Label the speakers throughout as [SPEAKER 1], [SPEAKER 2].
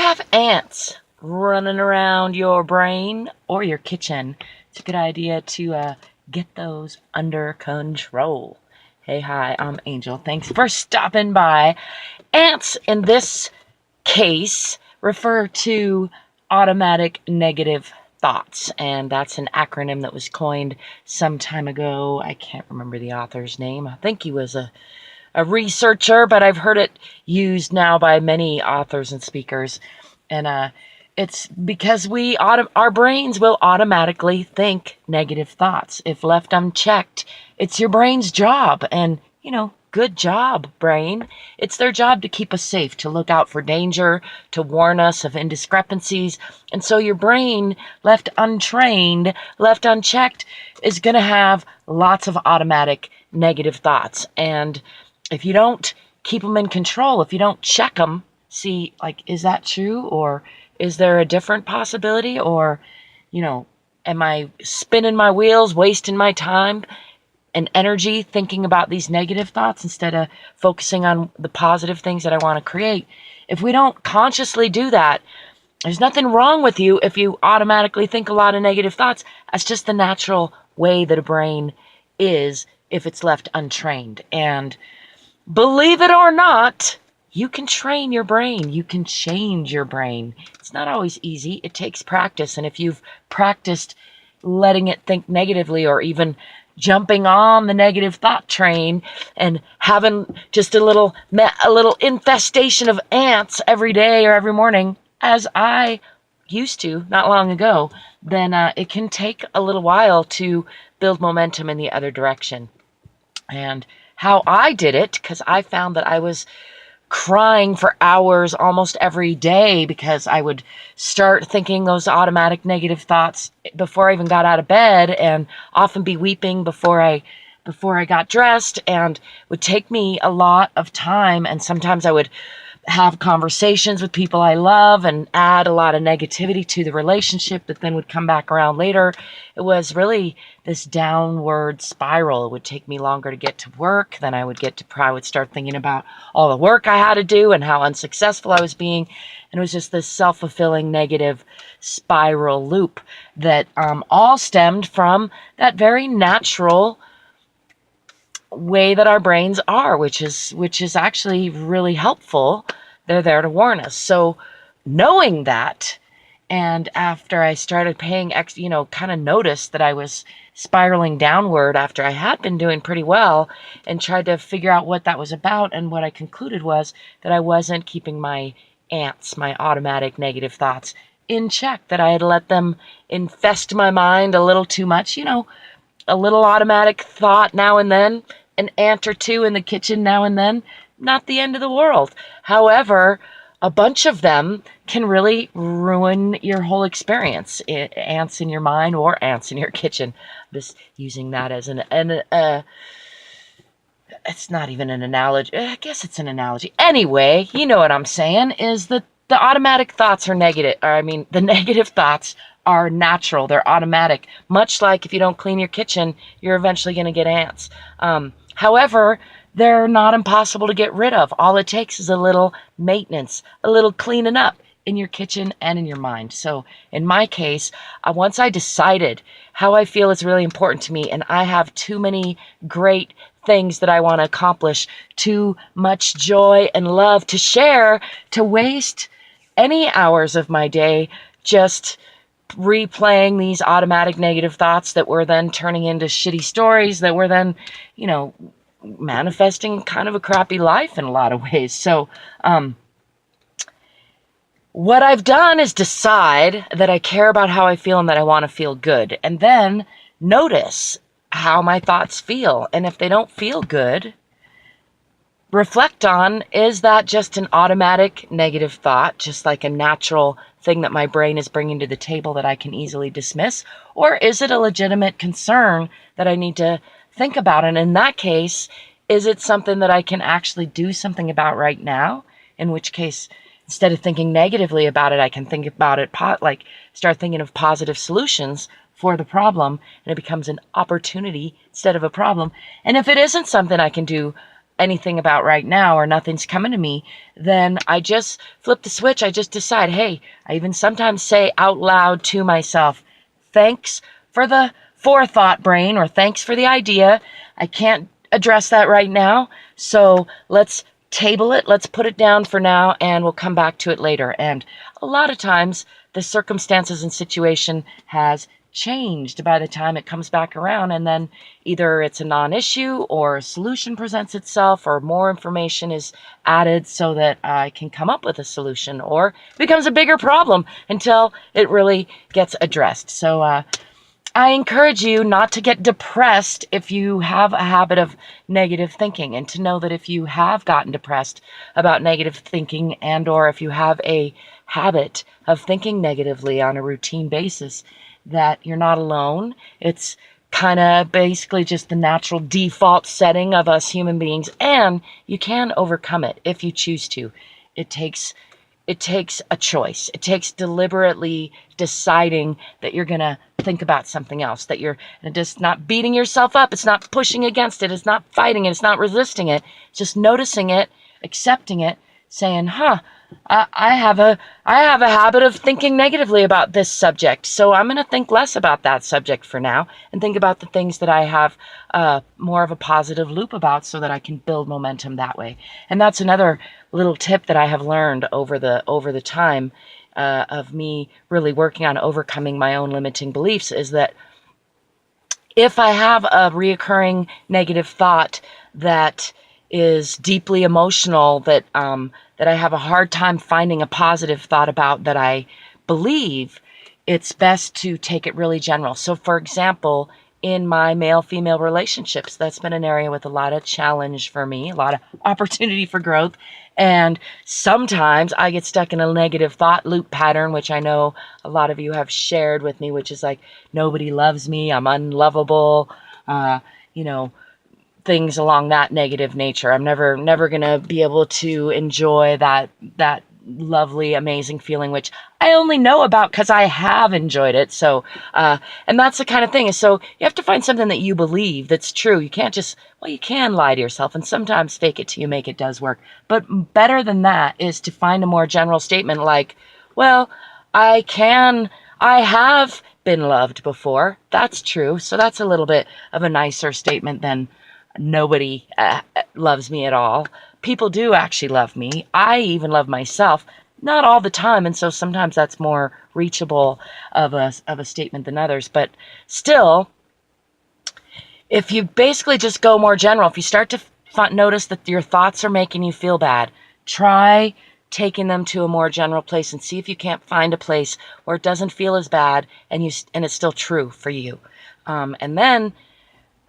[SPEAKER 1] have ants running around your brain or your kitchen, it's a good idea to get those under control. Hey, hi, I'm Angel. Thanks for stopping by. Ants, in this case, refer to automatic negative thoughts, and that's an acronym that was coined some time ago. I can't remember the author's name. I think he was a researcher, but I've heard it used now by many authors and speakers. And it's because our brains will automatically think negative thoughts. If left unchecked, it's your brain's job. And, good job, brain. It's their job to keep us safe, to look out for danger, to warn us of indiscrepancies. And so your brain, left untrained, left unchecked, is going to have lots of automatic negative thoughts. And if you don't keep them in control, if you don't check them, see, is that true? Or is there a different possibility? Or, am I spinning my wheels, wasting my time and energy thinking about these negative thoughts instead of focusing on the positive things that I want to create? If we don't consciously do that, there's nothing wrong with you if you automatically think a lot of negative thoughts. That's just the natural way that a brain is if it's left untrained. And believe it or not, you can train your brain. You can change your brain. It's not always easy. It takes practice. And if you've practiced letting it think negatively, or even jumping on the negative thought train and having just a little infestation of ants every day or every morning, as I used to not long ago, then it can take a little while to build momentum in the other direction. And how I did it, because I found that I was crying for hours almost every day because I would start thinking those automatic negative thoughts before I even got out of bed, and often be weeping before I got dressed, and would take me a lot of time. And sometimes I would have conversations with people I love and add a lot of negativity to the relationship that then would come back around later. It was really this downward spiral. It would take me longer to get to work. Then I would start thinking about all the work I had to do and how unsuccessful I was being. And it was just this self-fulfilling negative spiral loop that all stemmed from that very natural way that our brains are, which is actually really helpful. They're there to warn us. So knowing that, and after I started kind of noticed that I was spiraling downward after I had been doing pretty well, and tried to figure out what that was about. And what I concluded was that I wasn't keeping my ants, my automatic negative thoughts, in check, that I had let them infest my mind a little too much. A little automatic thought now and then, an ant or two in the kitchen now and then, not the end of the world. However, a bunch of them can really ruin your whole experience. Ants in your mind or ants in your kitchen. I'm just using that as it's not even an analogy. I guess it's an analogy. Anyway, you know what I'm saying, is that the automatic thoughts are negative. The negative thoughts are natural. They're automatic. Much like if you don't clean your kitchen, you're eventually going to get ants. However, they're not impossible to get rid of. All it takes is a little maintenance, a little cleaning up in your kitchen and in your mind. So in my case, once I decided how I feel is really important to me, and I have too many great things that I want to accomplish, too much joy and love to share, to waste any hours of my day just replaying these automatic negative thoughts that were then turning into shitty stories that were then, manifesting kind of a crappy life in a lot of ways. So, what I've done is decide that I care about how I feel and that I want to feel good. And then notice how my thoughts feel. And if they don't feel good, reflect on, is that just an automatic negative thought, just like a natural thing that my brain is bringing to the table that I can easily dismiss? Or is it a legitimate concern that I need to think about? And in that case, is it something that I can actually do something about right now? In which case, instead of thinking negatively about it, I can think about it, start thinking of positive solutions for the problem, and it becomes an opportunity instead of a problem. And if it isn't something I can do anything about right now, or nothing's coming to me, then I just flip the switch. I just decide, hey, I even sometimes say out loud to myself, thanks for the forethought, brain, or thanks for the idea. I can't address that right now, so let's table it, let's put it down for now, and we'll come back to it later. And a lot of times the circumstances and situation has changed by the time it comes back around, and then either it's a non-issue or a solution presents itself, or more information is added so that I can come up with a solution, or it becomes a bigger problem until it really gets addressed. So I encourage you not to get depressed if you have a habit of negative thinking, and to know that if you have gotten depressed about negative thinking, and or if you have a habit of thinking negatively on a routine basis, that you're not alone. It's kind of basically just the natural default setting of us human beings, and you can overcome it if you choose to. It takes a choice. It takes deliberately deciding that you're going to think about something else, that you're just not beating yourself up. It's not pushing against it. It's not fighting it. It's not resisting it. It's just noticing it, accepting it, saying, I have a habit of thinking negatively about this subject, so I'm going to think less about that subject for now and think about the things that I have more of a positive loop about, so that I can build momentum that way. And that's another little tip that I have learned over the time of me really working on overcoming my own limiting beliefs, is that if I have a reoccurring negative thought that is deeply emotional, that I have a hard time finding a positive thought about, that I believe, it's best to take it really general. So for example, in my male-female relationships, that's been an area with a lot of challenge for me, a lot of opportunity for growth. And sometimes I get stuck in a negative thought loop pattern, which I know a lot of you have shared with me, which is like, nobody loves me, I'm unlovable, things along that negative nature. I'm never gonna be able to enjoy that lovely, amazing feeling, which I only know about because I have enjoyed it. So, and that's the kind of thing. So you have to find something that you believe that's true. You can't just, you can lie to yourself, and sometimes fake it till you make it does work. But better than that is to find a more general statement like, well, I have been loved before. That's true. So that's a little bit of a nicer statement than nobody loves me at all. People do actually love me. I even love myself, not all the time, and so sometimes that's more reachable of a statement than others. But still, if you basically just go more general, if you start to notice that your thoughts are making you feel bad, try taking them to a more general place and see if you can't find a place where it doesn't feel as bad and it's still true for you. And then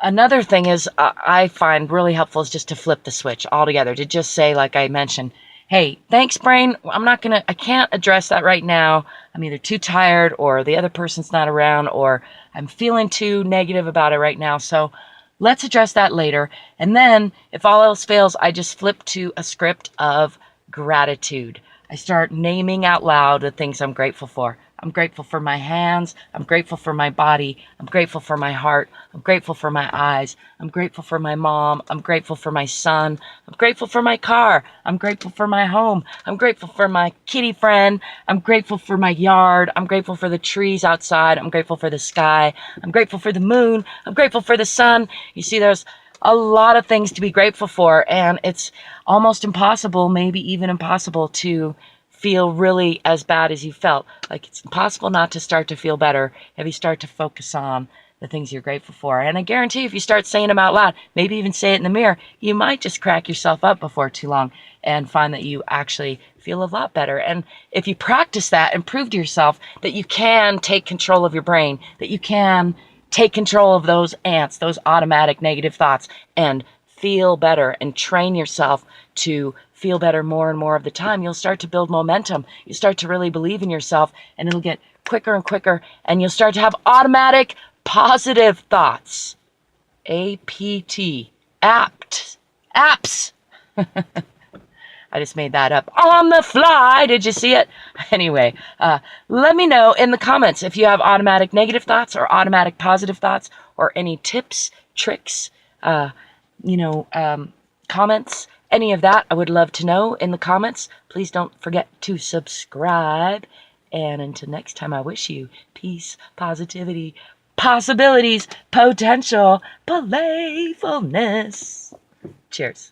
[SPEAKER 1] another thing is I find really helpful is just to flip the switch altogether, to just say, like I mentioned, hey, thanks, brain. I can't address that right now. I'm either too tired, or the other person's not around, or I'm feeling too negative about it right now. So let's address that later. And then if all else fails, I just flip to a script of gratitude. I start naming out loud the things I'm grateful for. I'm grateful for my hands. I'm grateful for my body. I'm grateful for my heart. I'm grateful for my eyes. I'm grateful for my mom. I'm grateful for my son. I'm grateful for my car. I'm grateful for my home. I'm grateful for my kitty friend. I'm grateful for my yard. I'm grateful for the trees outside. I'm grateful for the sky. I'm grateful for the moon. I'm grateful for the sun. You see, there's a lot of things to be grateful for, and it's almost impossible, maybe even impossible, to feel really as bad as you felt. Like, it's impossible not to start to feel better if you start to focus on the things you're grateful for. And I guarantee if you start saying them out loud, maybe even say it in the mirror, you might just crack yourself up before too long and find that you actually feel a lot better. And if you practice that and prove to yourself that you can take control of your brain, that you can take control of those ants, those automatic negative thoughts, and feel better and train yourself to feel better more and more of the time, you'll start to build momentum. You start to really believe in yourself, and it'll get quicker and quicker, and you'll start to have automatic positive thoughts. APT. Apps. I just made that up on the fly. Did you see it? Anyway, let me know in the comments if you have automatic negative thoughts or automatic positive thoughts, or any tips, tricks, comments, any of that, I would love to know in the comments. Please don't forget to subscribe. And until next time, I wish you peace, positivity, possibilities, potential, playfulness. Cheers.